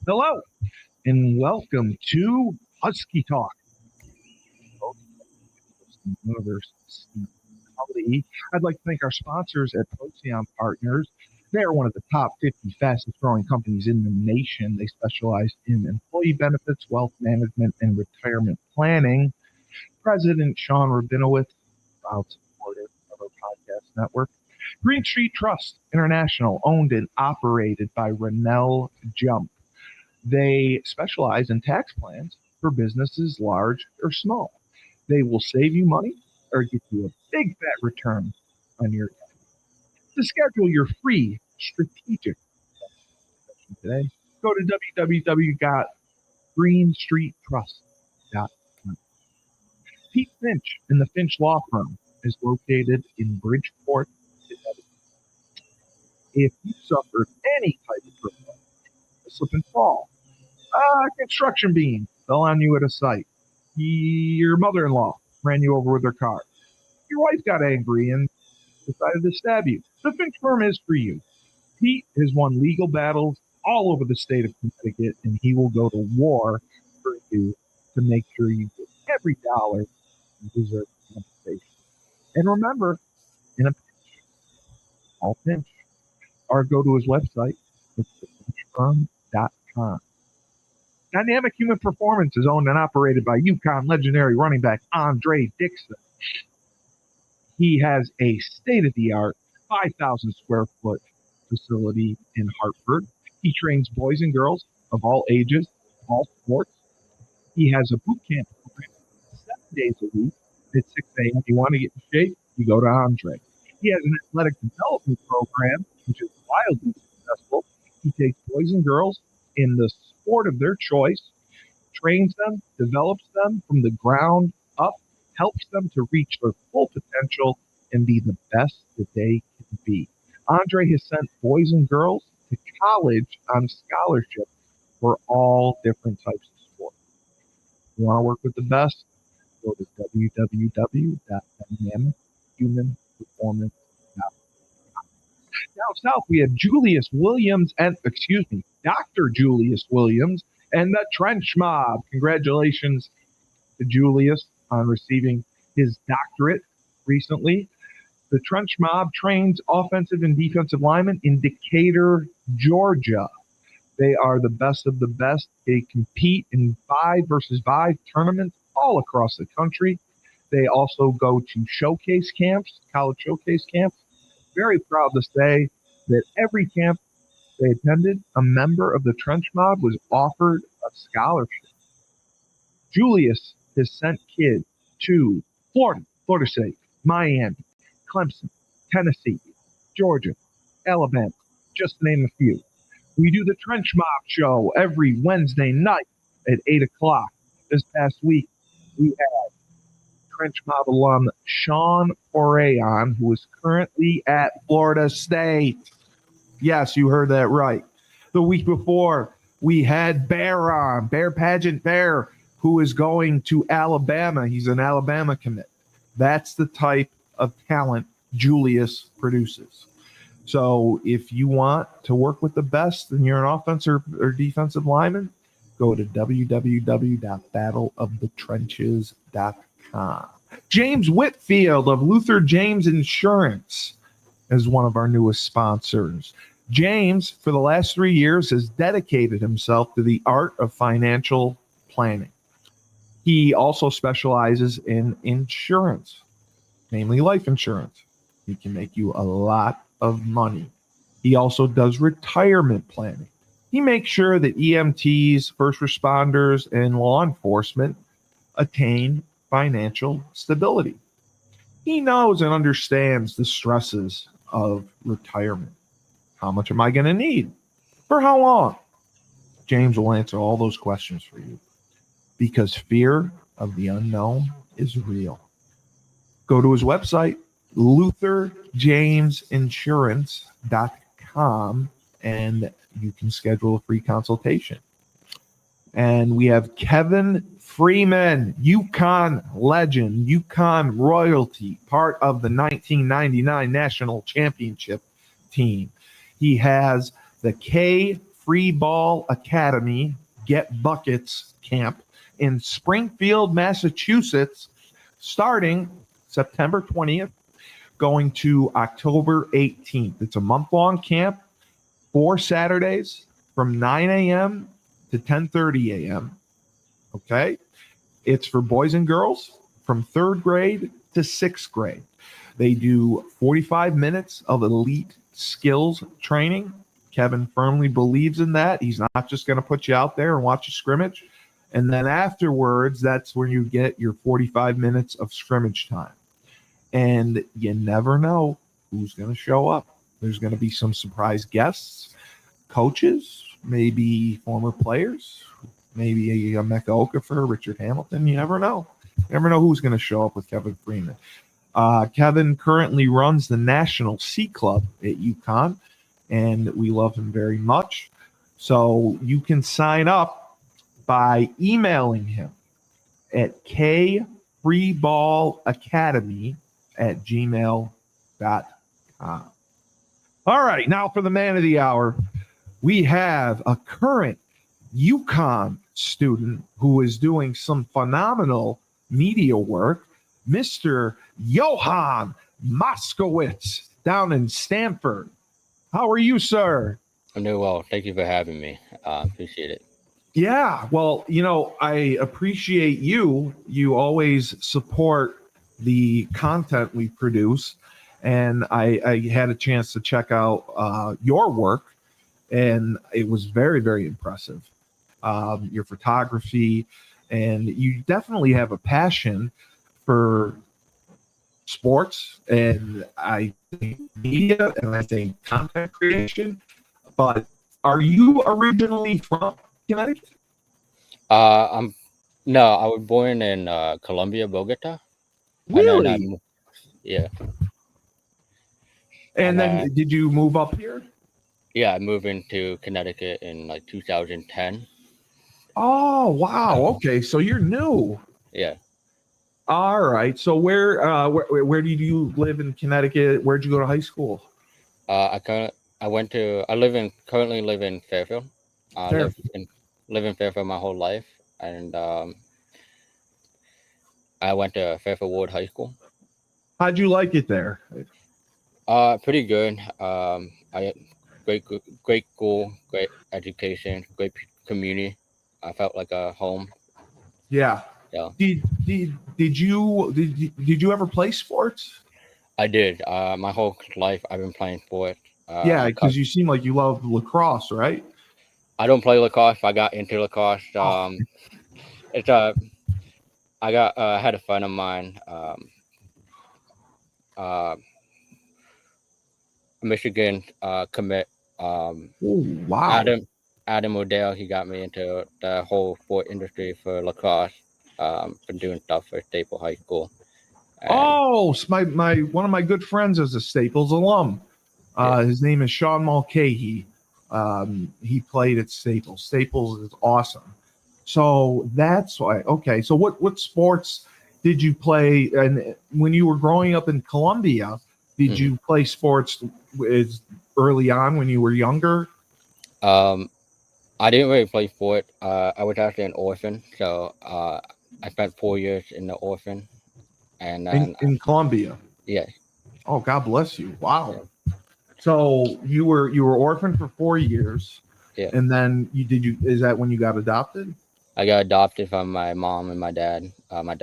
Hello, and welcome to Husky Talk. I'd like to thank our sponsors at Procyon Partners. They are one of the top 50 fastest growing companies in the nation. They specialize in employee benefits, wealth management, and retirement planning. President Sean Rabinowitz, proud supporter of our podcast network. Green Street Trust International, owned and operated by Rennell Jump. They specialize in tax plans for businesses large or small. They will save you money or get you a big fat return on your tax. To schedule your free strategic session today, go to www.greenstreettrust.com. Pete Finch and the Finch Law Firm is located in Bridgeport, Connecticut. If you suffered any type of criminal, a slip and fall, construction beam fell on you at a site. Your mother-in-law ran you over with her car. Your wife got angry and decided to stab you. The Finch firm is for you. Pete has won legal battles all over the state of Connecticut, and he will go to war for you to make sure you get every dollar you deserve compensation. And remember, in a pinch, all pinch, or go to his website, it's thefinchfirm.com. Dynamic Human Performance is owned and operated by UConn legendary running back Andre Dixon. He has a state-of-the-art 5,000 square foot facility in Hartford. He trains boys and girls of all ages, all sports. He has a boot camp program 7 days a week at 6 a.m. If you want to get in shape, you go to Andre. He has an athletic development program, which is wildly successful. He takes boys and girls in the sport of their choice, trains them, develops them from the ground up, helps them to reach their full potential and be the best that they can be. Andre has sent boys and girls to college on scholarship for all different types of sports. If you want to work with the best, go to www.dynamichumanperformance.com. Down south, we have Dr. Julius Williams and the Trench Mob. Congratulations to Julius on receiving his doctorate recently. The Trench Mob trains offensive and defensive linemen in Decatur, Georgia. They are the best of the best. They compete in 5-versus-5 tournaments all across the country. They also go to showcase camps, college showcase camps. Very proud to say that every camp they attended, a member of the Trench Mob was offered a scholarship. Julius has sent kids to Florida State, Miami, Clemson, Tennessee, Georgia, Alabama, just to name a few. We do the Trench Mob show every Wednesday night at 8 o'clock. This past week, we had Trench Mob alum Sean Forayon, who is currently at Florida State. Yes, you heard that right. The week before, we had Bear Pageant Bear, who is going to Alabama. He's an Alabama commit. That's the type of talent Julius produces. So if you want to work with the best and you're an offensive or defensive lineman, go to www.battleofthetrenches.com. James Whitfield of Luther James Insurance is one of our newest sponsors. James, for the last 3 years, has dedicated himself to the art of financial planning. He also specializes in insurance, namely life insurance. He can make you a lot of money. He also does retirement planning. He makes sure that EMTs, first responders, and law enforcement attain financial stability. He knows and understands the stresses of retirement. How much am I going to need? For how long? James will answer all those questions for you, because fear of the unknown is real. Go to his website, lutherjamesinsurance.com, and you can schedule a free consultation. And we have Kevin Freeman, UConn legend, UConn royalty, part of the 1999 national championship team. He has the K Free Ball Academy Get Buckets Camp in Springfield, Massachusetts, starting September 20th, going to October 18th. It's a month-long camp, 4 Saturdays from 9 a.m. to 10:30 a.m. Okay? It's for boys and girls from 3rd grade to 6th grade. They do 45 minutes of elite skills training. Kevin firmly believes in that. He's not just going to put you out there and watch a scrimmage. And then afterwards, that's when you get your 45 minutes of scrimmage time. And you never know who's going to show up. There's going to be some surprise guests, coaches, maybe former players, maybe a Mecca Okafor, Richard Hamilton. You never know. You never know who's going to show up with Kevin Freeman. Kevin currently runs the National Sea Club at UConn, and we love him very much. So you can sign up by emailing him at kfreeballacademy@gmail.com. All right, now for the man of the hour, we have a current UConn student who is doing some phenomenal media work, Mr. Johan Moskowitz down in Stanford. How are you, sir? I'm doing well. Thank you for having me. Appreciate it. Yeah, well, I appreciate you. You always support the content we produce, and I had a chance to check out your work, and it was very, very impressive. Your photography, and you definitely have a passion for sports, and I think media, and I think content creation. But are you originally from Connecticut? I was born in Colombia, Bogota. Really? And then yeah. And then did you move up here? Yeah, I moved into Connecticut in like 2010. Oh, wow. Okay, so you're new. Yeah. All right. So where did you live in Connecticut? Where'd you go to high school? Currently live in Fairfield. Fairfield. Live in Fairfield my whole life, and I went to Fairfield Ward High School. How'd you like it there? Pretty good. Great school, great education, great community. I felt like a home. Yeah. Yeah. Did you ever play sports? I did. My whole life I've been playing sports. Yeah, because you seem like you love lacrosse, right? I don't play lacrosse. I got into lacrosse. It's I had a friend of mine, Michigan commit. Oh, wow. Adam Odell. He got me into the whole sport industry for lacrosse. For doing stuff for Staples High School. My one of my good friends is a Staples alum. His name is Sean Mulcahy. He played at Staples. Staples is awesome. So that's why. Okay. So what sports did you play? And when you were growing up in Columbia, did you play sports early on when you were younger? I didn't really play sport. I was actually an orphan, so I spent 4 years in the orphan, and then in Columbia. Yeah. Oh, God bless you! Wow. Yeah. So you were orphaned for 4 years. Yeah. And then is that when you got adopted? I got adopted from my mom and my dad, my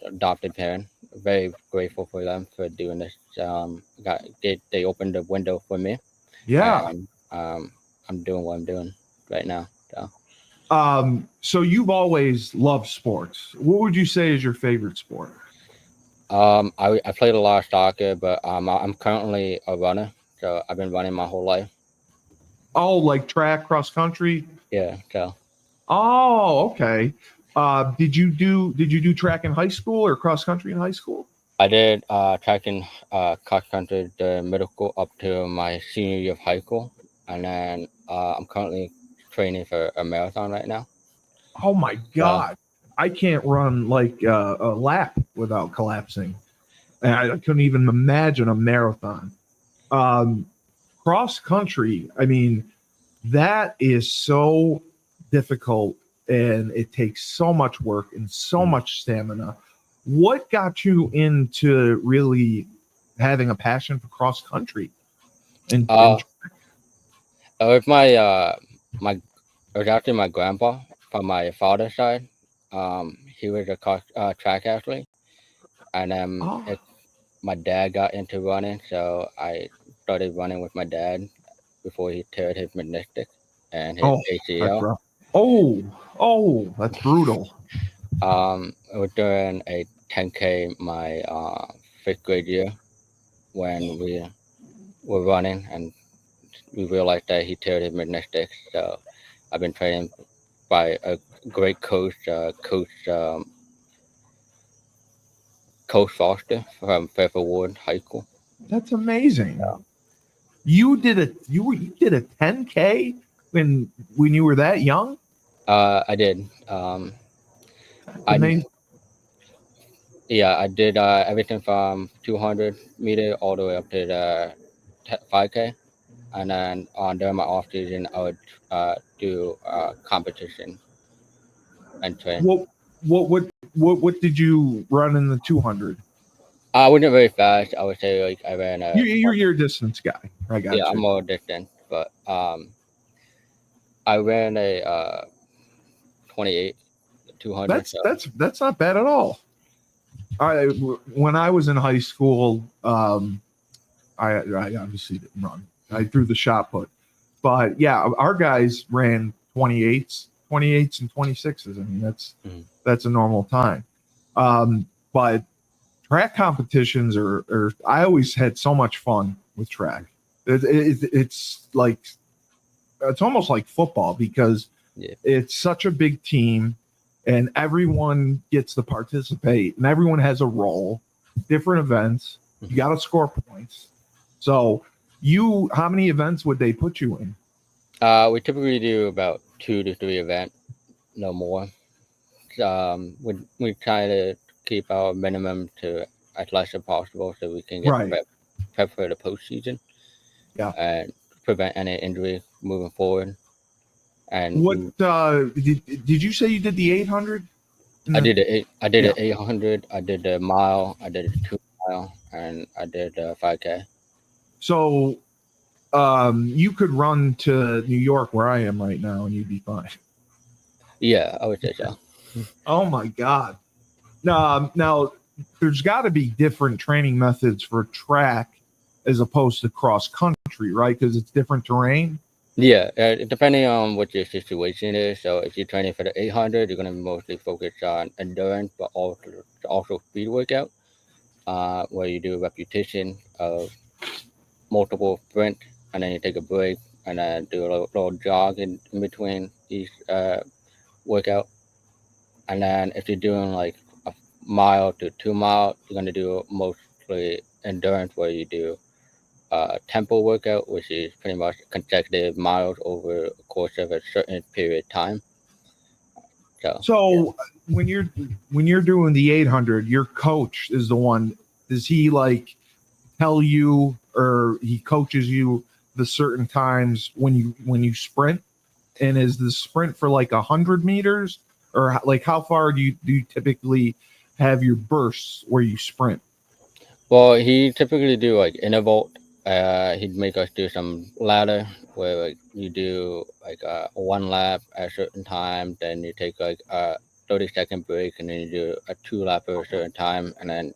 adopted parent. Very grateful for them for doing this. They opened the window for me. Yeah. And, I'm doing what I'm doing right now. So you've always loved sports. What would you say is your favorite sport? I played a lot of soccer, but I'm currently a runner. So I've been running my whole life. Oh, like track, cross country? Yeah. So. Oh, okay. Did you do track in high school or cross country in high school? I did track and cross country the middle school up to my senior year of high school, and then I'm currently training for a marathon right now. Oh my God! I can't run like a lap without collapsing, and I couldn't even imagine a marathon. Cross country. I mean, That is so difficult, and it takes so much work and so much stamina. What got you into really having a passion for cross country? And Uh, with my it was actually my grandpa from my father's side. He was a track athlete, and oh, my dad got into running, so I started running with my dad before he teared his meniscus and his that's ACL. rough. That's brutal. It was during a 10K my fifth grade year when we were running, and we realized that he teared his meniscus. So I've been training by a great coach, Coach Foster from Fairfield Ward High School. That's amazing. So, You did a 10K when you were that young? I did. That's I amazing. Yeah, I did everything from 200-meter all the way up to the 5K, and then during my off season, I would do competition and train. What what did you run in the 200? I wasn't very fast. I would say like I ran a You're a distance guy. I yeah, got I'm you. more distant, but I ran a 28 200. So That's not bad at all. I When I was in high school, I obviously didn't run. I threw the shot put, but yeah, our guys ran 28s and 26s. I mean, mhm. that's a normal time. But track competitions are I always had so much fun with track. It's like it's almost like football because Yeah. it's such a big team and everyone gets to participate and everyone has a role, different events. You got to score points. So, how many events would they put you in? We typically do about 2 to 3 events, no more. We try to keep our minimum to as less as possible so we can get Right. prep for the postseason Yeah. and prevent any injury moving forward. And What did you say you did the 800? I did Yeah. the 800, I did the mile, I did the 2 mile, and I did the 5K. So, you could run to New York where I am right now and you'd be fine. Yeah, I would say so. Oh my God. Now there's got to be different training methods for track as opposed to cross country, right? Because it's different terrain. Yeah, depending on what your situation is. So if you're training for the 800, you're going to mostly focus on endurance, but also speed workout, where you do a repetition of multiple sprints, and then you take a break, and then do a little jog in between each workout. And then if you're doing like a mile to 2 mile, you're going to do mostly endurance, where you do tempo workout, which is pretty much consecutive miles over a course of a certain period of time. So yeah, So when you're doing the 800, your coach is the one. Does he like tell you or he coaches you the certain times when you sprint? And is the sprint for like 100 meters or like how far do you typically have your bursts where you sprint? well, he typically do like interval. He'd make us do some ladder where like you do like one lap at a certain time, then you take like a 30-second break, and then you do a 2 lap at a certain time, and then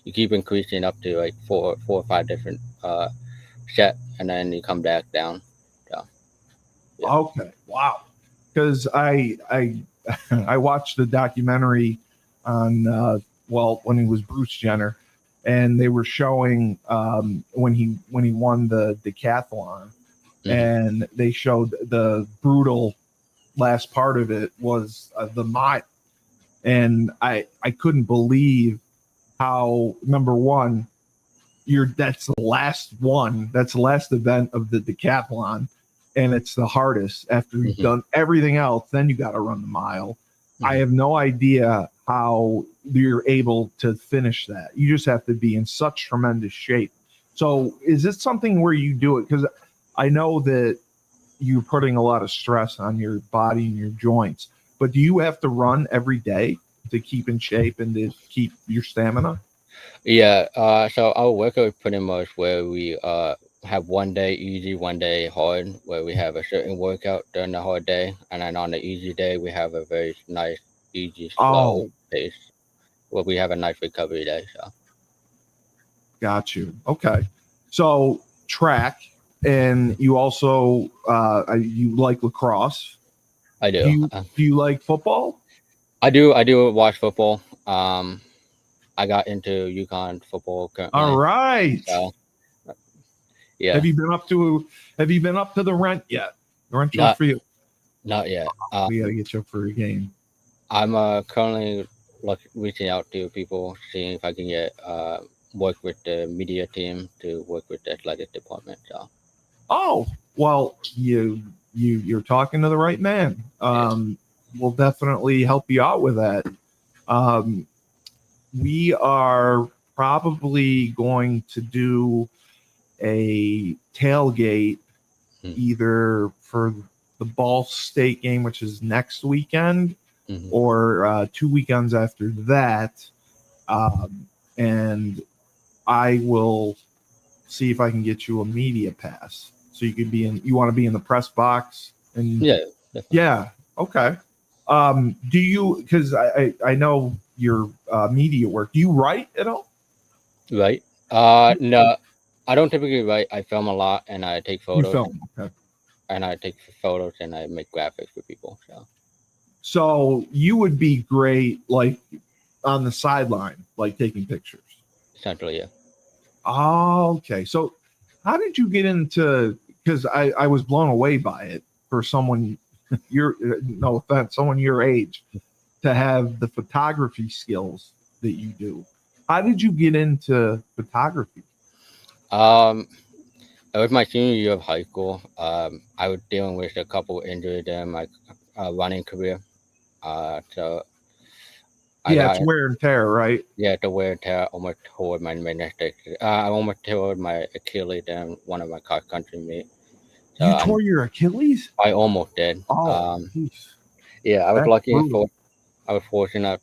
you keep increasing up to like four or five different set, and then you come back down. So yeah. Okay, wow. Because I watched the documentary on when he was Bruce Jenner, and they were showing when he won the decathlon, hmm and they showed the brutal last part of it was the mile, and I couldn't believe how number one that's the last one. That's the last event of the decathlon, and it's the hardest. After you've hmm done everything else, then you got to run the mile. I hmm have no idea how you're able to finish that. You just have to be in such tremendous shape. So, is this something where you do it? Because I know that you're putting a lot of stress on your body and your joints. But do you have to run every day to keep in shape and to keep your stamina? Yeah, so our workout is pretty much where we have one day easy, one day hard, where we have a certain workout during the hard day, and then on the easy day we have a very nice, easy, slow Oh, pace, where we have a nice recovery day. So got you. Okay. So track, and you also you like lacrosse. I Do do, you do you like football? I do watch football. I got into UConn football All currently, right. so yeah, Have you been up to Have you been up to the rent yet? The rental not field. not yet. We got to get you up for a game. I'm currently reaching out to people, seeing if I can get work with the media team to work with the athletic department. So Oh, well, you're talking to the right man. yeah. We'll definitely help you out with that. Um, we are probably going to do a tailgate Hmm. either for the Ball State game, which is next weekend, Hmm. or 2 weekends after that. And I will see if I can get you a media pass so you could be in. You want to be in the press box, and Yeah, definitely. yeah, okay. Do you? Because I know your media work. Do you write at all? Right. No, I don't typically write. I film a lot and I take You photos, film. Okay. and I make graphics for people. So So you would be great, like on the sideline, like taking pictures. essentially, yeah. Oh, okay. So how did you get into? Because I was blown away by it for someone your no offense, someone your age to have the photography skills that you do. How did you get into photography? Um, it was my senior year of high school. I was dealing with a couple injuries in my running career. So I Yeah, it's got wear and tear, right? yeah the wear and tear almost tore my meniscus. I almost tore my Achilles in one of my cross country meets. So You tore your Achilles? I almost did. Oh, geez. Yeah, I was That's lucky brutal. for I was fortunate,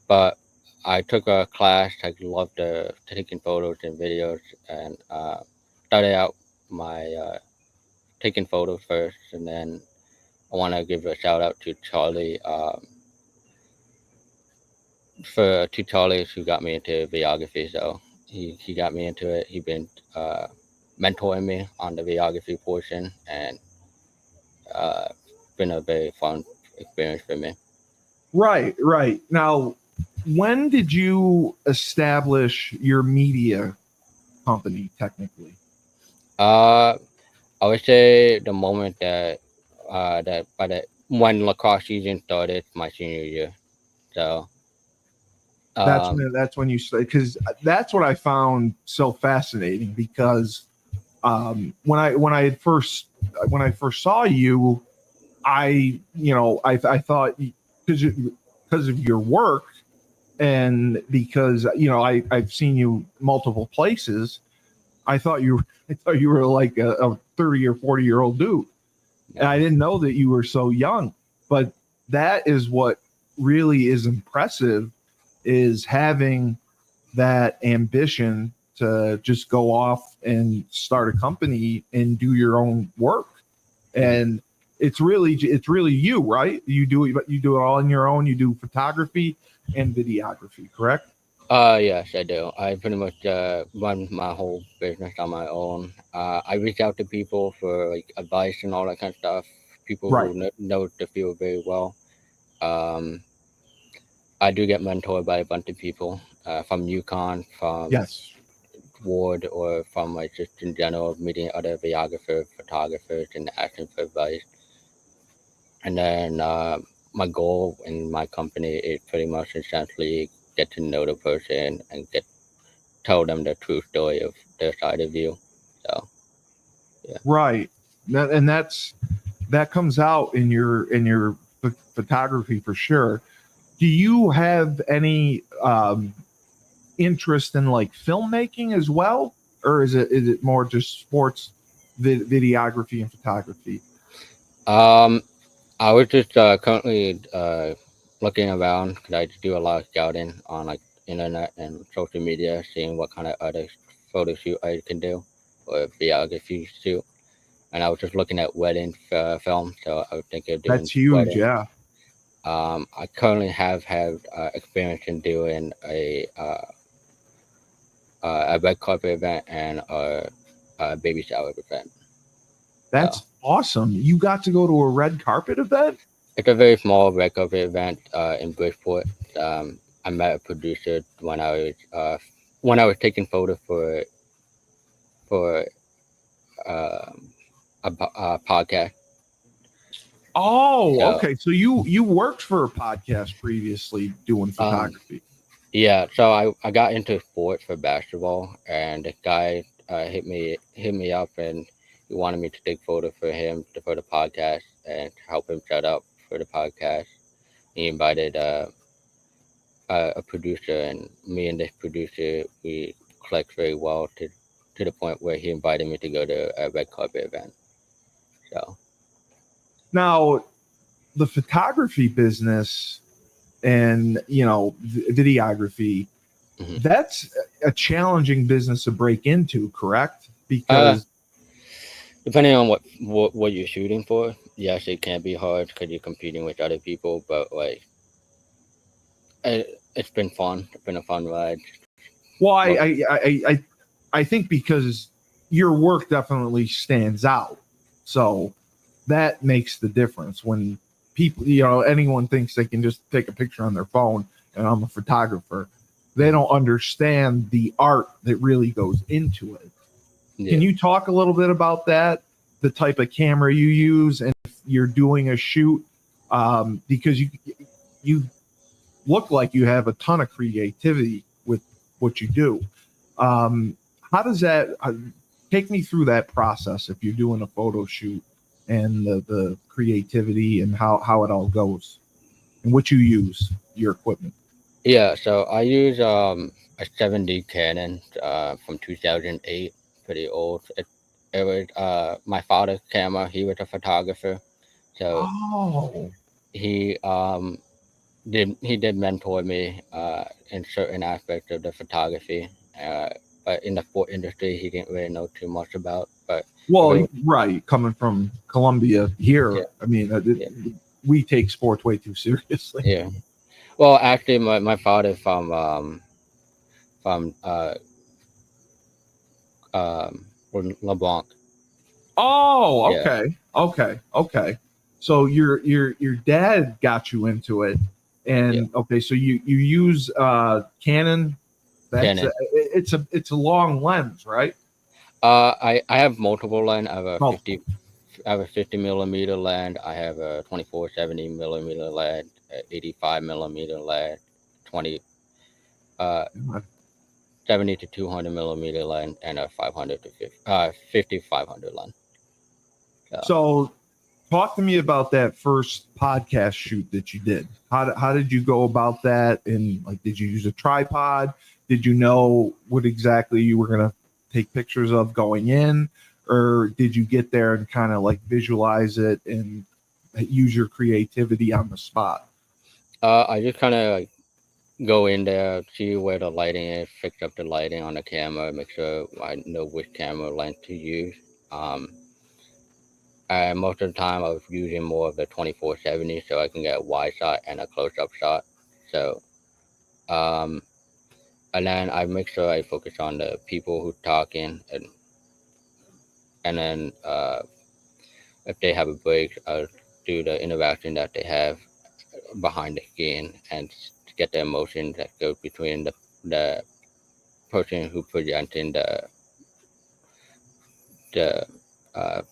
but I took a class. I loved taking photos and videos, and started out my taking photos first, and then I want to give a shout out to Charlie for to Charlie who got me into videography. So he got me into it. He been mentoring me on the videography portion, and uh, been a very fun experience for me. Right, right. Now, when did you establish your media company technically? Uh, I would say the moment that by the when lacrosse season started my senior year. So um, That's when you say, because that's what I found so fascinating, because when I first saw you, I thought, because of your work, and because I've seen you multiple places, I thought you were like a 30 or 40-year-old dude, and I no, didn't know that you were so young. But that is what really is impressive, is having that ambition to just go off and start a company and do your own work. mhm. And it's really you, right? You do it all on your own. You do photography and videography, correct? Yes, I do. I pretty much run my whole business on my own. I reach out to people for like advice and all that kind of stuff. People Right. who know the field very well. Um, I do get mentored by a bunch of people from UConn, from Yes. Ward, or from like just in general meeting other videographers, photographers, and asking for advice. And then my goal in my company is pretty much essentially get to know the person and get tell them the true story of their side of you. So yeah. Right. That comes out in your photography for sure. Do you have any interest in like filmmaking as well, or is it more just sports videography and photography? Um, I was just currently looking around because I do a lot of scouting on like internet and social media, seeing what kind of other photo shoot I can do or videography shoot. And I was just looking at wedding film, so I was thinking of doing That's huge. wedding. Yeah. I currently have had experience in doing a red carpet event and a baby shower event. So That's awesome. You got to go to a red carpet event? it's a very small red carpet event in Bridgeport. I met a producer when I was taking photos for a podcast. Oh, So okay. So you worked for a podcast previously doing um, photography. yeah, so I got into sports for basketball, and the guy hit me up, and he wanted me to take photos for him for the podcast and help him set up for the podcast. He invited a producer, and me and this producer we clicked very well to the point where he invited me to go to a red carpet event. So Now, the photography business and videography, mhm. that's a challenging business to break into, correct? uh, Because depending on what you're shooting for, yes, it can be hard because you're competing with other people. But like, it's been fun. It's been a fun ride. well, I Mo- I I I, I think because your work definitely stands out, so that makes the difference when people, anyone thinks they can just take a picture on their phone and I'm a photographer. They mhm. don't understand the art that really goes into it. Can Yeah. you talk a little bit about that? The type of camera you use, and if you're doing a shoot, because you look like you have a ton of creativity with what you do. Um, how does that take me through that process if you're doing a photo shoot and the creativity and how it all goes and what you use, your equipment? Yeah, so I use a 7D Canon from 2008, pretty old. It was my father's camera. He was a photographer, so Oh, he did mentor me in certain aspects of the photography. Uh, but in the sport industry, he didn't really know too much about. But if well, it was, right. Coming from Columbia here, yeah, I mean, yeah, we take sports way too seriously. yeah. Well, actually, my father from um, LeBlanc. Oh, Yeah, okay. So your dad got you into it, yeah. and okay, so you use Canon. That's Canon. it's a long lens, right? I have multiple lens. Multiple. I have a 50 millimeter lens. I have a 24-70 millimeter lens, a 85 millimeter lens, 20 uh 70 to 200 millimeter lens, and a 500 to 50 500 lens. So So talk to me about that first podcast shoot that you did. How did you go about that? And like, did you use a tripod? Did you know what exactly you were gonna take pictures of going in, or did you get there and kind of like visualize it and use your creativity on the spot? I just kind of like go in there, see where the lighting is, fix up the lighting on the camera, make sure I know which camera lens to use. Um, and most of the time, I was using more of the 24-70 so I can get a wide shot and a close up shot. So, um, and then I make sure I focus on the people who talking, and then if they have a break, I'll do the interaction that they have behind the scene and to get the emotion that goes between the person who presenting the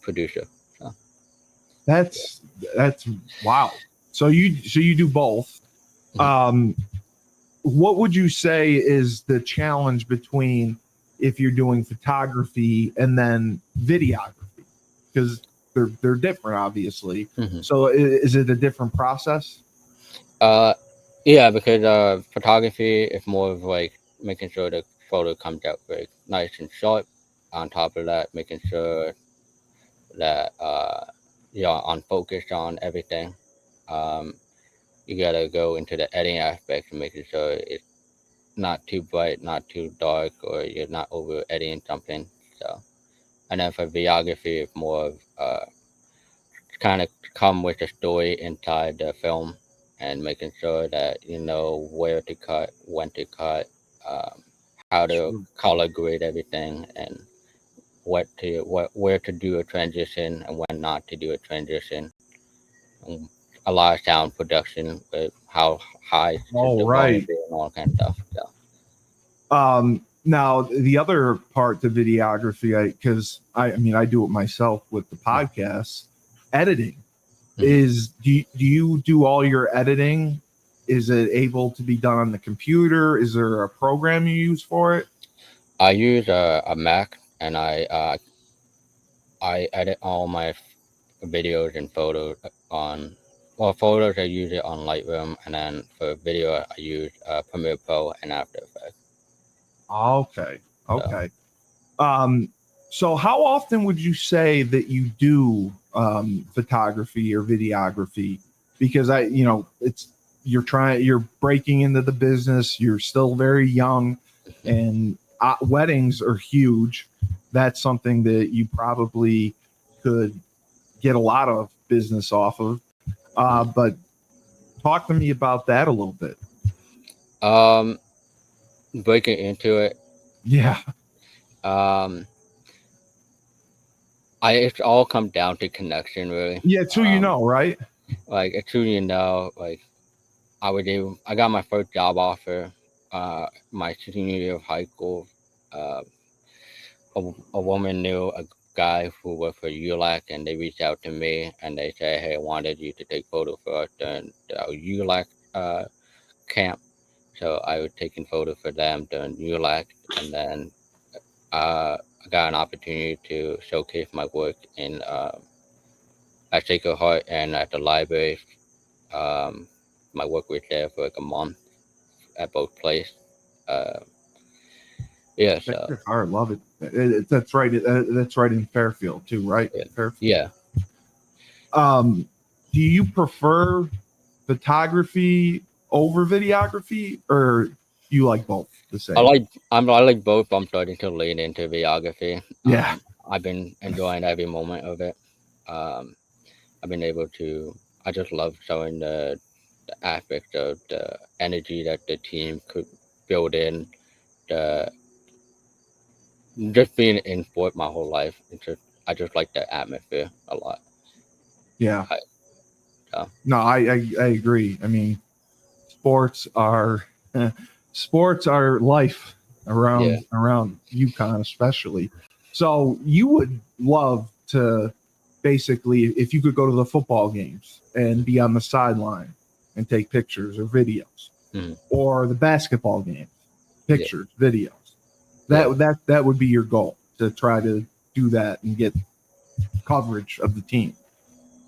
producer. So, yeah. That's that's wow. So you do both. Mhm. Um, what would you say is the challenge between if you're doing photography and then videography? Because they're different, obviously. Mhm. So is it a different process? Uh, yeah, because photography is more of like making sure the photo comes out very nice and sharp. On top of that, making sure that you're unfocused on everything. Um, you gotta go into the editing aspect and making sure it's not too bright, not too dark, or you're not over editing something. So, and then for videography, it's more of kind of come with a story inside the film and making sure that you know where to cut, when to cut, um, how to Sure. color grade everything, and where to do a transition and when not to do a transition. And a lot of sound production with how high should All the volume right. be and all kind of stuff. So Now the other part to videography, because I mean I do it myself with the podcasts, editing mhm. is do you do all your editing? Is it able to be done on the computer? Is there a program you use for it? I use a Mac and I edit all my videos and photos on. Well, photos I use it on Lightroom, and then for video I use Premiere Pro and After Effects. Okay. So Okay. Um, so how often would you say that you do photography or videography? Because you're breaking into the business. You're still very young, and weddings are huge. That's something that you probably could get a lot of business off of. But talk to me about that a little bit. um, breaking into it, Yeah. um, it's all come down to connection really. Yeah. It's who you know, right? Like it's who you know. Like I got my first job offer, my senior year of high school. Uh, a woman knew a guy who worked for ULAC, and they reached out to me and they said, "Hey, I wanted you to take photos for us during the ULAC camp." So I was taking photos for them during ULAC, and then I got an opportunity to showcase my work in at Sacred Heart and at the library. Um, my work was there for like a month at both places. Uh, yeah, so Sacred Heart, love it. That's right. That's right in Fairfield too, right? yeah, Fairfield. yeah. Do you prefer photography over videography, or do you like both the same? I like both. I'm starting to lean into videography. Yeah, I've been enjoying every moment of it. Um, I've been able to. I just love showing the aspect of the energy that the team could build in. The just being in sport my whole life. I just like the atmosphere a lot. yeah. I, so No, I agree. I mean, sports are sports are life yeah, around UConn, especially. So you would love to basically, if you could go to the football games and be on the sideline and take pictures or videos, mhm, or the basketball games, yeah, pictures, videos. yeah. That would be your goal, to try to do that and get coverage of the team.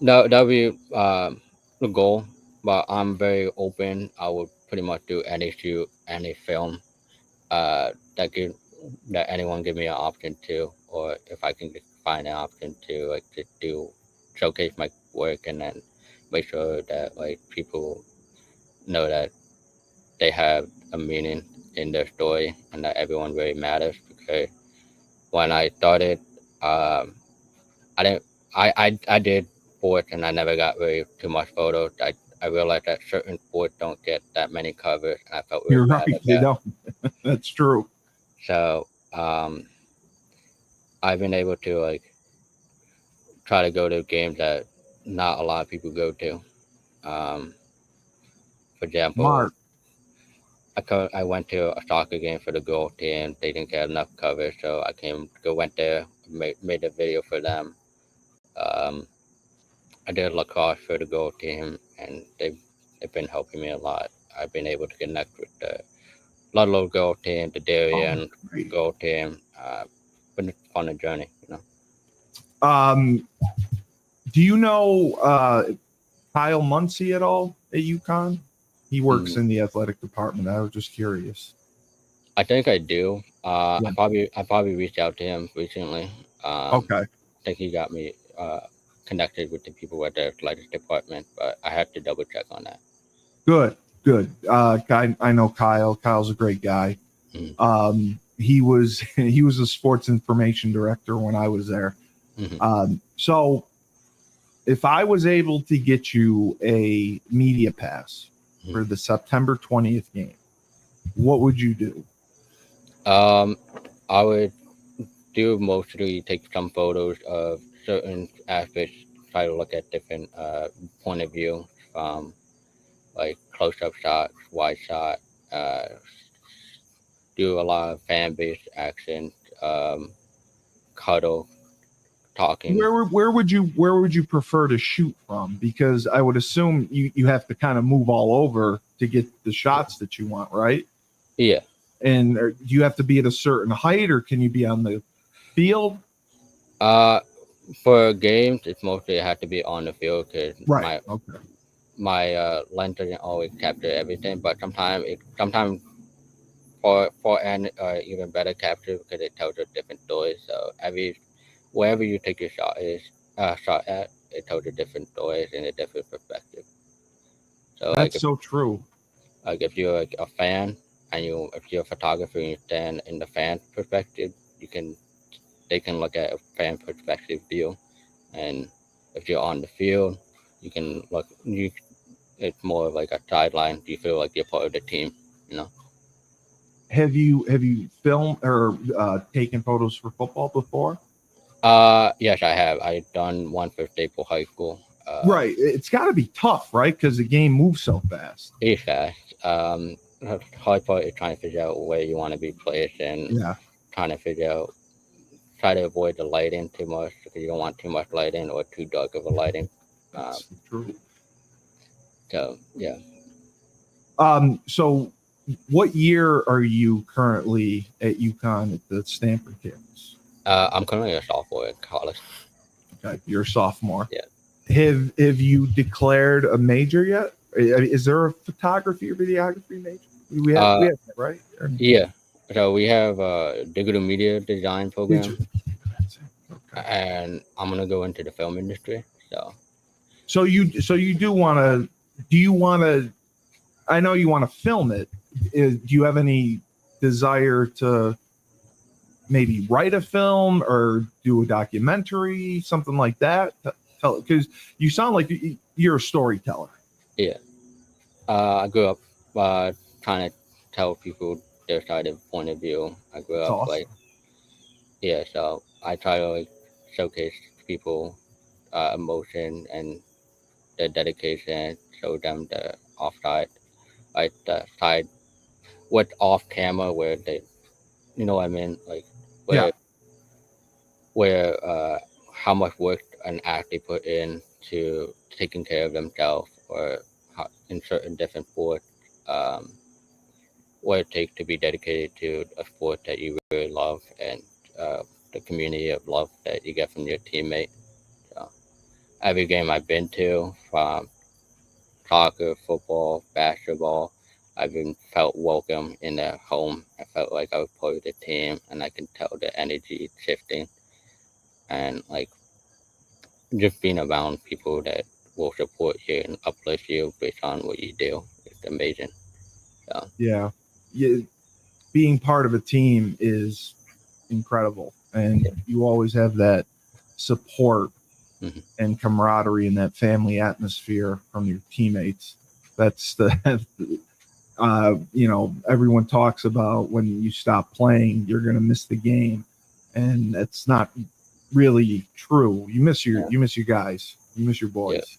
No, that would be the goal. But I'm very open. I would pretty much do any shoot, any film that give that anyone give me an option to, or if I can find an option to like to do showcase my work and then make sure that like people know that they have a meaning in their story and that everyone really matters. Because when I started, um, I didn't, I did sports and I never got really too much photos. I realized that certain sports don't get that many covers, and I felt really You're bad right. at They that. don't. That's true. So I've been able to like try to go to games that not a lot of people go to. Um, for example, Smart. I went to a soccer game for the girl team. They didn't get enough coverage, so went there, made a video for them. Um, I did lacrosse for the girl team, and they've been helping me a lot. I've been able to connect with the Ludlow girl team, the Oh, Darien great. girl team. Been a fun journey, you know. Um, do you know Kyle Muncie at all at UConn? He works Mm, in the athletic department. I was just curious. I think I do. Yeah. I probably reached out to him recently. Okay. I think he got me. connected with the people at the athletics department, but I have to double check on that. Good, good. I know Kyle. Kyle's a great guy. He was he was a sports information director when I was there. So if I was able to get you a media pass for the September 20th game, what would you do? I would do mostly take some photos of certain aspects, try to look at different point of view, like close-up shots, wide shot, uh, do a lot of fan-based action, cuddle, talking. Where would you prefer to shoot from? Because I would assume you have to kind of move all over to get the shots that you want, right? Yeah. And do you have to be at a certain height, or can you be on the field? For games, it's mostly have to be on the field because Right. my lens doesn't always capture everything, but sometimes for an even better capture because it tells a different story. So wherever you take your shot at, it tells a different story in a different perspective. So That's so true. Like if you're a fan and if you're a photographer and you stand in the fan perspective, they can look at a fan perspective view, and if you're on the field, you can look. It's more of like a sideline. You feel like you're part of the team, you know. Have you filmed or taken photos for football before? Yes, I have. I've done one for Staple High School. Right. It's got to be tough, right? Because the game moves so fast. It's fast. The hard part is trying to figure out where you want to be placed and trying to try to avoid the lighting too much because you don't want too much lighting or too dark of a lighting. That's true. So yeah. So what year are you currently at UConn at the Stanford campus? I'm currently a sophomore in college. Okay, you're a sophomore. Yeah. Have you declared a major yet? Is there a photography or videography major? We have that, right? Yeah. So we have a digital media design program, and I'm gonna go into the film industry. So you do want to? Do you want to? I know you want to film it. Do you have any desire to maybe write a film or do a documentary, something like that? Because you sound like you're a storyteller. Yeah. I grew up trying to tell people their side of point of view. I grew up awesome. So I try to showcase people emotion and their dedication, show them the offside, like the side, what's off camera where they, you know what I mean, like where how much work an athlete put in to taking care of themselves or in certain different sports. What it takes to be dedicated to a sport that you really love and the community of love that you get from your teammate. So, every game I've been to, from soccer, football, basketball, I've been felt welcome in their home. I felt like I was part of the team, and I can tell the energy shifting, and like just being around people that will support you and uplift you based on what you do. It's amazing. So. Yeah. Being part of a team is incredible, and you always have that support and camaraderie and that family atmosphere from your teammates. That's the everyone talks about when you stop playing, you're going to miss the game, and that's not really true. You miss your guys, you miss your boys,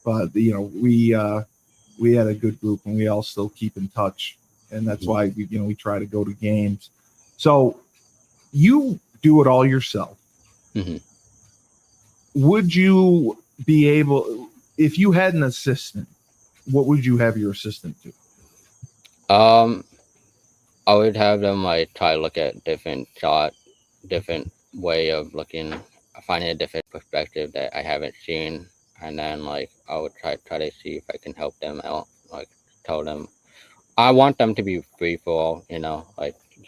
but we had a good group, and we all still keep in touch. And that's why we try to go to games. So you do it all yourself. Would you be able, if you had an assistant, what would you have your assistant do? I would have them try to look at different way of looking, finding a different perspective that I haven't seen, and then I would try to see if I can help them out. Tell them I want them to be free for all,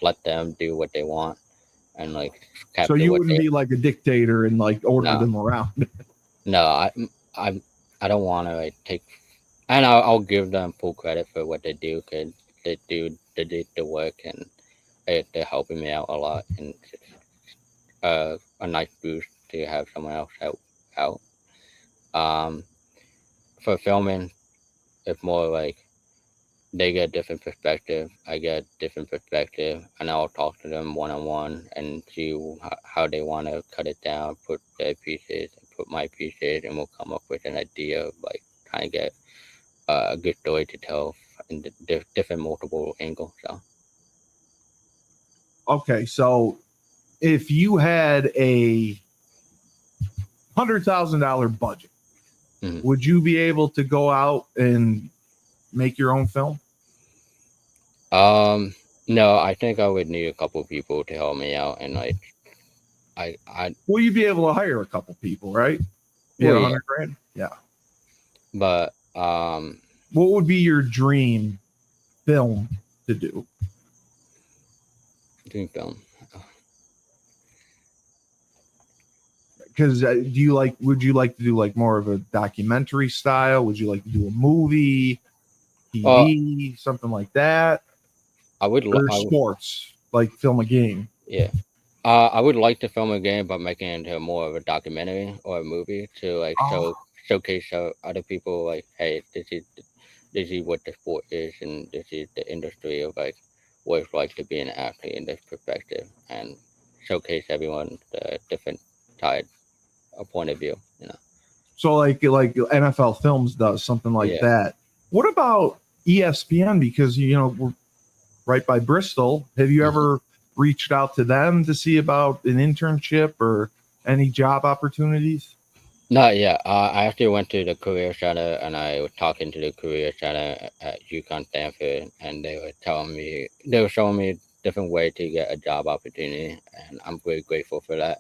let them do what they want, and like So capture you what wouldn't they. be like a dictator and like order No, them around. no, I I don't want to like take, and I'll give them full credit for what they do because they did the work, and they're helping me out a lot, and it's a nice boost to have someone else help out. Um, for filming, it's more like they get different perspective. I get different perspective, and I'll talk to them one on one and see how they want to cut it down, put their pieces, and put my pieces, and we'll come up with an idea of like trying to get a good story to tell in different multiple angles. So, Okay, so if you had a $100,000 budget, mhm. would you be able to go out and make your own film? um, no, I think I would need a couple people to help me out, and like I Well, you'd be able to hire a couple people, right? You had well, a yeah, 100 grand. Yeah. but What would be your dream film to do? doing film. Because do you like? Would you like to do like more of a documentary style? Would you like to do a movie, Well, TV, something like that, I would, or sports, like film a game? yeah. I would like to film a game, but making it into more of a documentary or a movie to like Oh, showcase other people like, hey, this is what the sport is, and this is the industry of like what it's like to be an athlete in this perspective, and showcase everyone the different side, a point of view. You know. so like NFL Films does something like Yeah. that. What about ESPN? Because we're right by Bristol. Have you Mhm. ever reached out to them to see about an internship or any job opportunities? Not yet. I actually went to the career center and I was talking to the career center at UConn Stanford, and they were showing me different way to get a job opportunity, and I'm very grateful for that.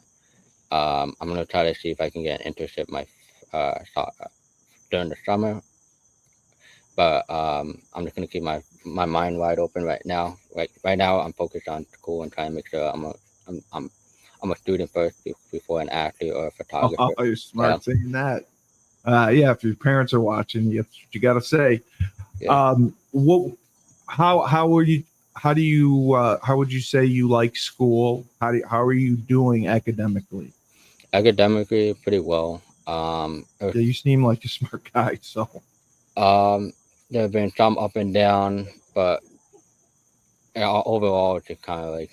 I'm gonna try to see if I can get an internship during the summer, but I'm just gonna keep my mind wide open right now. Right now, I'm focused on school and trying to make sure I'm I'm a student first before an athlete or a Oh, photographer. you're So smart saying that. Yeah, if your parents are watching, that's what you got to say. yeah. What? How were you? How do you? How would you say you like school? How are you doing academically? Academically, pretty well. Yeah, you seem like a smart guy. So Um, there have been some up and down, but overall, just kind of like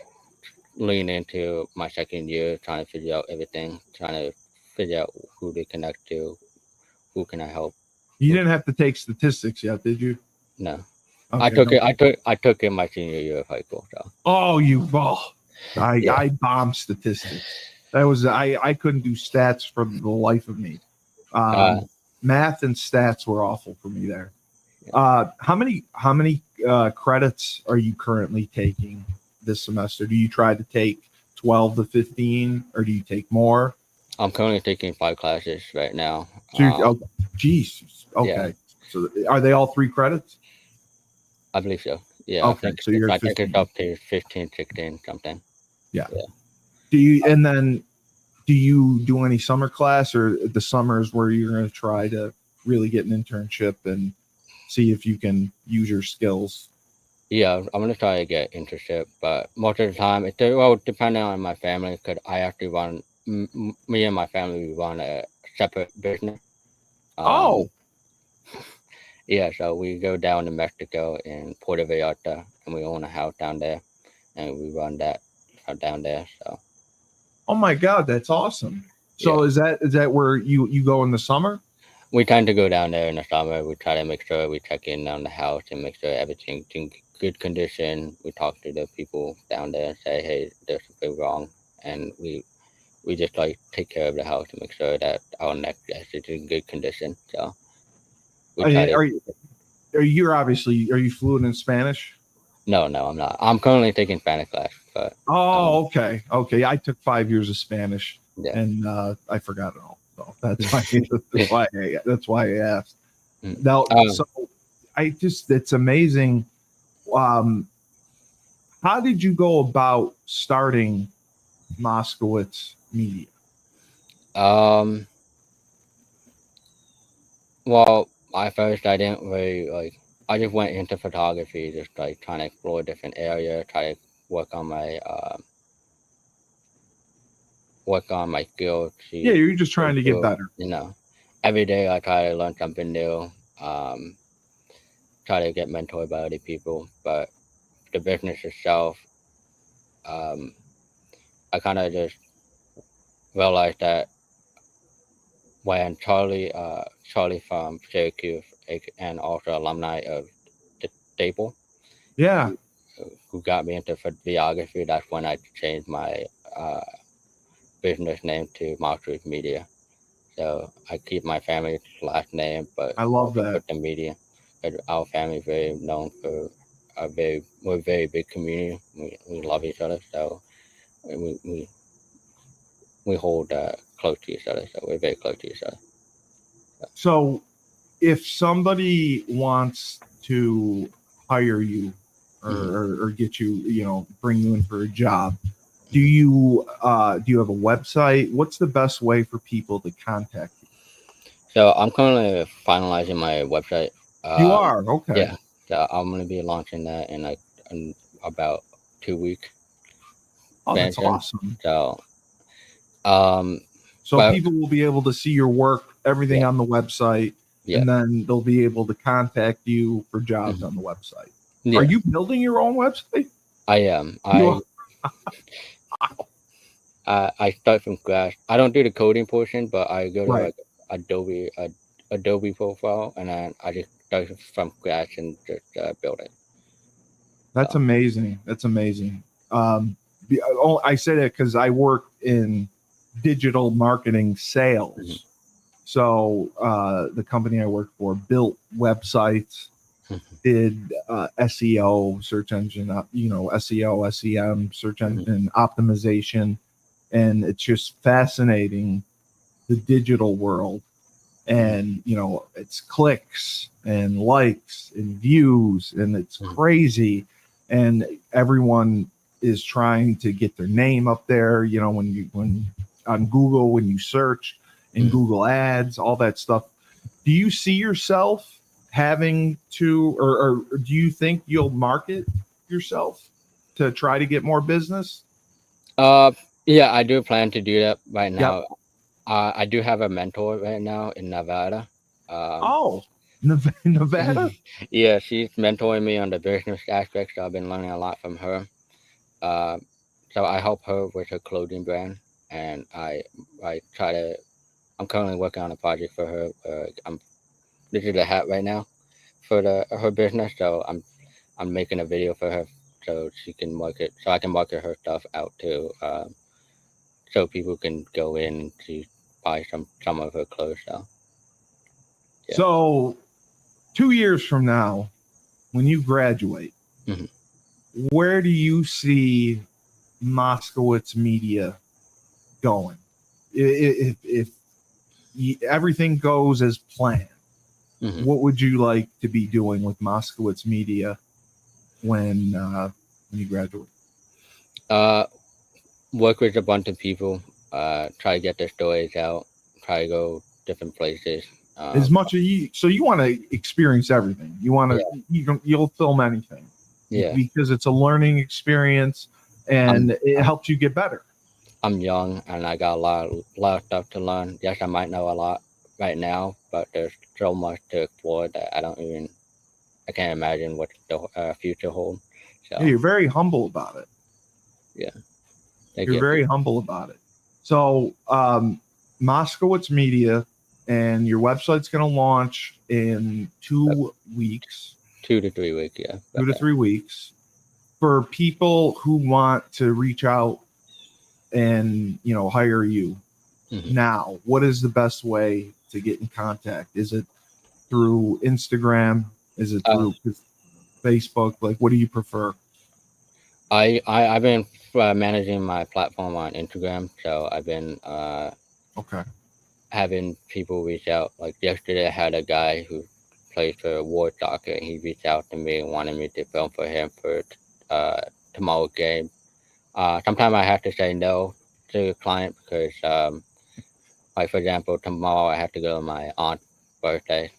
lean into my second year, trying to figure out everything, trying to figure out who to connect to, who can I help, you who didn't have to take statistics yet, did you? no. I Okay, took no. it. I took it my senior year of high school. So Oh, you. Oh, yeah. I bombed statistics. That was I couldn't do stats for the life of me. Uh, Math and stats were awful for me there. yeah. How many credits are you currently taking this semester? Do you try to take 12 to 15, or do you take more? I'm currently taking 5 classes right now. So oh, geez, Yeah, okay. So are they all 3 credits? I believe so. Yeah, Okay, so you're at I think it's 15. up to 15, 16 something. Yeah. Yeah. Do you and then do you do any summer class, or the summers where you're going to try to really get an internship and see if you can use your skills? Yeah, I'm gonna try to get internship, but most of the time, well, depending on my family, because I actually run, me and my family we run a separate business. Um, Oh, yeah, so we go down to Mexico in Puerto Vallarta, and we own a house down there, and we run that down there. So oh my God, that's awesome. yeah, So is that where you go in the summer? we tend to go down there in the summer. We try to make sure we check in on the house and make sure everything's in good condition. We talk to the people down there and say, hey, there's something wrong, and we just like take care of the house and make sure that our next guest is in good condition. So we Are try you, to. are you are you fluent in Spanish? No, no, I'm not. I'm currently taking Spanish class, but um, Oh, okay. I took 5 years of Spanish yeah. and I forgot it all. So that's why I asked. Mm. Now, um, so it's amazing. Um, how did you go about starting Moskowitz Media? Um, well, at first I didn't really like. I just went into photography, just like trying to explore different areas, try to work on my skills Yeah, to you're just trying to get improve. better. Every day I try to learn something new. Try to get mentored by other people, but the business itself, um, I kind of just realized that when Charlie from Syracuse and also alumni of the Staple, Yeah, who, who got me into videography, that's when I changed my uh, business name to Masters Media. So I keep my family's last name, but I love also that. put the media. 'Cause our family is very known for we're a very big community. We love each other, so we we, we hold close to each other. So we're very close to each other. So, if somebody wants to hire you Mhm. or get you, bring you in for a job, do you have a website? What's the best way for people to contact you? So I'm currently finalizing my website. You Um, are okay. yeah, so I'm gonna be launching that in about 2 week Oh, that's expansion. awesome. So um, So but people will be able to see your work, everything yeah, on the website, yeah, and then they'll be able to contact you for jobs mhm, on the website. Are yeah. you building your own website? I am. You are. I start from scratch. I don't do the coding portion, but I go to Right. like Adobe profile, and then I just start from scratch and just build it. That's So amazing. That's amazing. I say that because I work in digital marketing mhm, sales. So the company I work for built websites, mhm, did SEO, search engine, SEO, SEM, search mhm, engine optimization, and it's just fascinating the digital world. mhm, And it's clicks and likes and views, and it's mhm, crazy. And everyone is trying to get their name up there. When on Google, when you search in mhm. Google Ads, all that stuff. Do you see yourself having to, or do you think you'll market yourself to try to get more business? Uh, yeah, I do plan to do that right Yep. now. I do have a mentor right now in Nevada. Um, Oh, Nevada. yeah, she's mentoring me on the business aspect, so I've been learning a lot from her. Uh, so I help her with her clothing brand, and I try to. I'm currently working on a project for her. This is the hat right now for the her business, so I'm making a video for her so she can market, so I can market her stuff out to so people can go in to buy some of her clothes. So yeah. So 2 years from now, when you graduate, Mhm. where do you see Moskowitz Media going? If everything goes as planned, Mhm. what would you like to be doing with Moskowitz Media when you graduate? Uh, Work with a bunch of people. Try to get their stories out. Try to go different places. As Um, much as you want to experience everything. You want yeah, to you'll film anything yeah. because it's a learning experience I'm and it I'm helps you get better. I'm young and I got a lot of stuff to learn. Yes, I might know a lot right now, but there's so much to explore that I can't imagine what the future holds. Yeah, So you're very humble about it. yeah, thank You're you. very humble about it. So, Moskowitz Media and your website's going to launch in About 2 weeks, 2 to 3 weeks. Yeah. 2 to 3 weeks. For people who want to reach out and hire you Mhm. now, what is the best way to get in contact? Is it through Instagram? Is it Uh, through Facebook? Like, what do you prefer? I've been managing my platform on Instagram, so I've been Okay. having people reach out. Like yesterday, I had a guy who plays for War Soccer, and he reached out to me and wanted me to film for him for uh, tomorrow's game Sometimes I have to say no to a client because, like for example, tomorrow I have to go to my aunt's birthday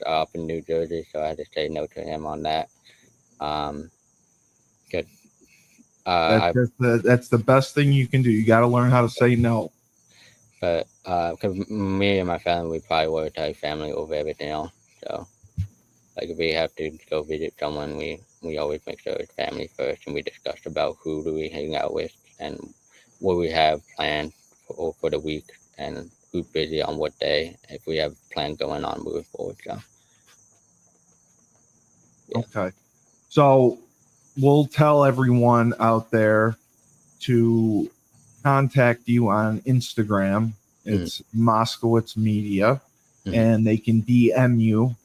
up in New Jersey, so I had to say no to him on that. Um, 'Cause, I That's the best thing you can do. You got to learn how to say no. but because me and my family, we prioritize family over everything else. So like if we have to go visit someone, we always make sure it's family first, and we discuss about who do we hang out with and what we have planned for the week and who's busy on what day if we have plans going on moving forward. So yeah. Okay. So we'll tell everyone out there to contact you on Instagram. Mm-hmm. It's Moskowitz Media, Mm-hmm. and they can DM you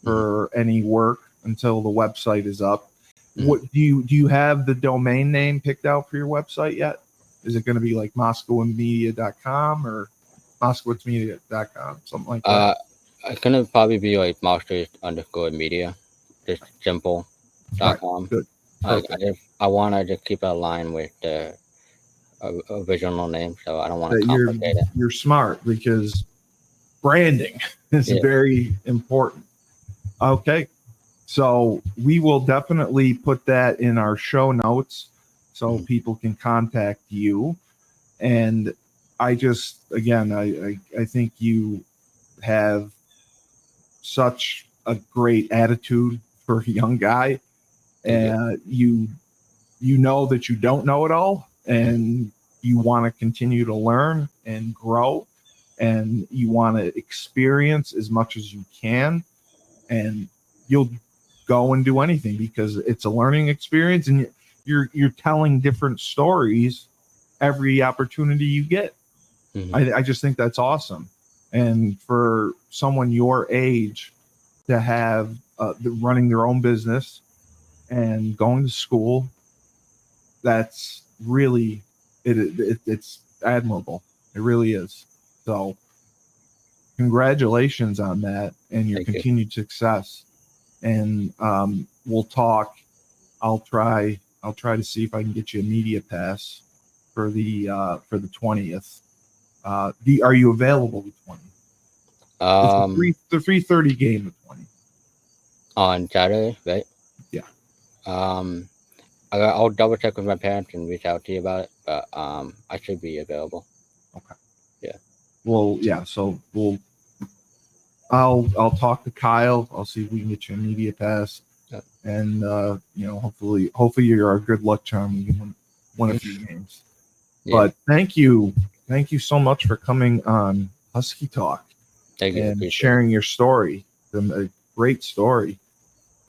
Mm-hmm. for any work until the website is up. Mm-hmm. What do you have the domain name picked out for your website yet? Is it going to be like MoskowinMedia.com or MoskowitzMedia.com, something like that? It's gonna probably be like Masters_media, just All right, simple.com. good, perfect. I want to just keep it aligned with the original name, so I don't want That to complicate it. you're smart because branding is Yeah. very important. Okay. So we will definitely put that in our show notes so people can contact you. And I just, again, I think you have such a great attitude for a young guy. And you know that you don't know it all, and you want to continue to learn and grow, and you want to experience as much as you can, and you'll go and do anything because it's a learning experience, and you're telling different stories every opportunity you get. Mm-hmm. I just think that's awesome. And for someone your age to have running their own business and going to school, that's really it's admirable. It really is. So congratulations on that and your Thank you. continued success. And we'll talk. I'll try to see if I can get you a media pass for the 20th. Are you available the 20th? It's the 3:30 game the 20th. On Saturday, right? Yeah. I'll double check with my parents and reach out to you about it, but I should be available. Okay. Yeah. Well, yeah. So I'll talk to Kyle. I'll see if we can get you a media pass, and hopefully you're a good luck charm. You can win a few games. Yeah. But thank you so much for coming on Husky Talk. Thank you. And sharing your story. A great story.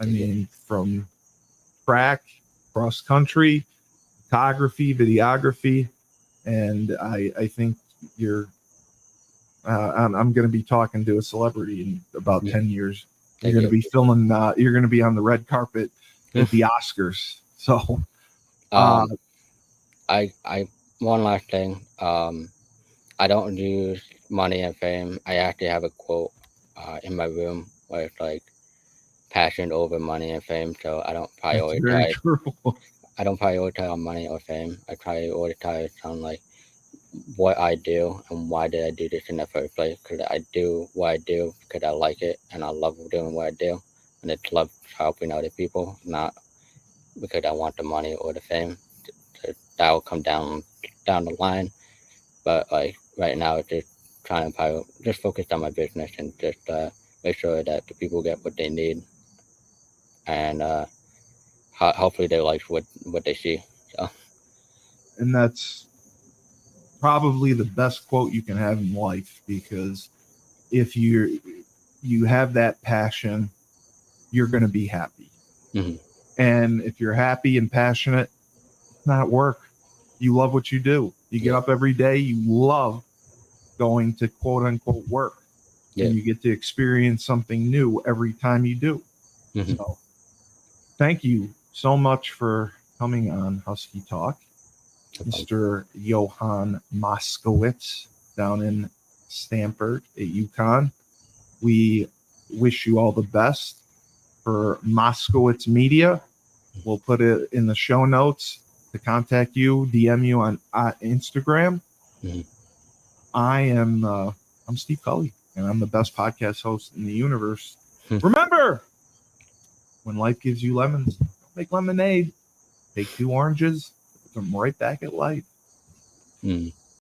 I mean, from track, cross country, photography, videography, and I think you're. I'm going to be talking to a celebrity in about 10 years. You're going to be filming. You're going to be on the red carpet with the Oscars. So, I one last thing. I don't use money and fame. I actually have a quote in my room where it's like passion over money and fame. So I don't prioritize. That's very true. I don't prioritize on money or fame. I prioritize on like what I do and why did I do this in the first place. Because I do what I do because I like it and I love doing what I do, and it's love helping other people, not because I want the money or the fame. That will come down the line. But like right now, it's just trying to just focus on my business and just make sure that the people get what they need, and hopefully they like what they see. So. And that's probably the best quote you can have in life, because if you have that passion, you're going to be happy. Mm-hmm. And if you're happy and passionate, it's not work. You love what you do. You get up every day. You love going to quote unquote work. Yeah. And you get to experience something new every time you do. Mm-hmm. So thank you so much for coming on Husky Talk, Mr. Johann Moskowitz down in Stanford at UConn. We wish you all the best for Moskowitz Media. We'll put it in the show notes. to contact you, DM you on Instagram, Mhm. I'm Steve Cully, and I'm the best podcast host in the universe. Hmm. Remember, when life gives you lemons, don't make lemonade. Take 2 oranges, put them right back at life. Mm.